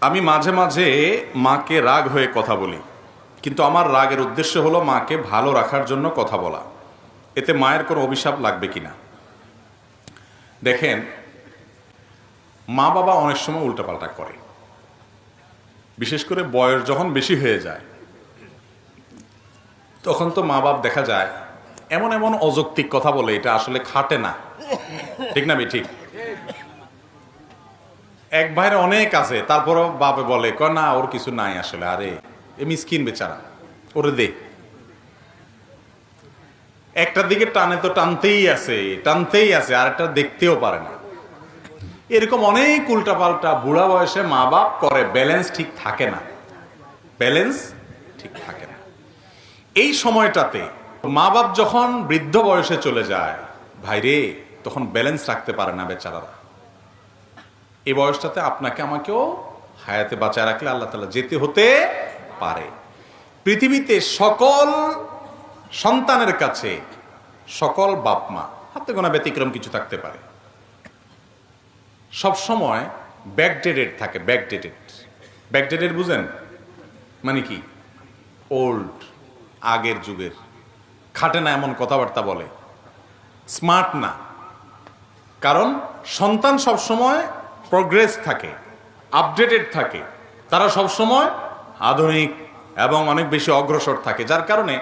আমি মাঝে মাঝে মাকে রাগ হয়ে কথা বলি, কিন্তু আমার রাগের উদ্দেশ্য হলো মাকে ভালো রাখার জন্য কথা বলা। এতে মায়ের কোনো অভিশাপ লাগবে কিনা? দেখেন, মা বাবা অনেক সময় উল্টাপাল্টা করে, বিশেষ করে বয়স যখন বেশি হয়ে যায় তখন তো মা বাপ দেখা যায় এমন এমন অযৌক্তিক কথা বলে, এটা আসলে খাটে না। ঠিক না ঠিক? এক ভাইয়ের অনেক আছে, তারপরও বাপে বলে কয় না ওর কিছু নাই আসলে, আরে এ মিসকিন বেচারা, ওরে দে। একটার দিকে টানে তো টানতেই আছে, আর একটা দেখতেও পারে না। এরকম অনেক উল্টাপাল্টা বুড়া বয়সে মা বাপ করে, ব্যালেন্স ঠিক থাকে না। এই সময়টাতে মা বাপ যখন বৃদ্ধ বয়সে চলে যায়, ভাইরে, তখন ব্যালেন্স রাখতে পারে না বেচারারা। এই বয়সটাতে আপনাকে আমাকেও হায়াতে বাঁচায় রাখলে আল্লাহ তাআলা যেতে হতে পারে। পৃথিবীতে সকল সন্তানের কাছে, সকল বাপ মা, হাতে গোনা ব্যতিক্রম কিছু থাকতে পারে, সব সময় ব্যাকডেটেড থাকে। ব্যাকডেটেড বুঝেন মানে কি? ওল্ড, আগের যুগের, খাটে না এমন কথাবার্তা বলে, স্মার্ট না। কারণ সন্তান সবসময় প্রোগ্রেস থাকে, আপডেটেড থাকে, তারা সবসময় আধুনিক এবং অনেক বেশি অগ্রসর থাকে, যার কারণে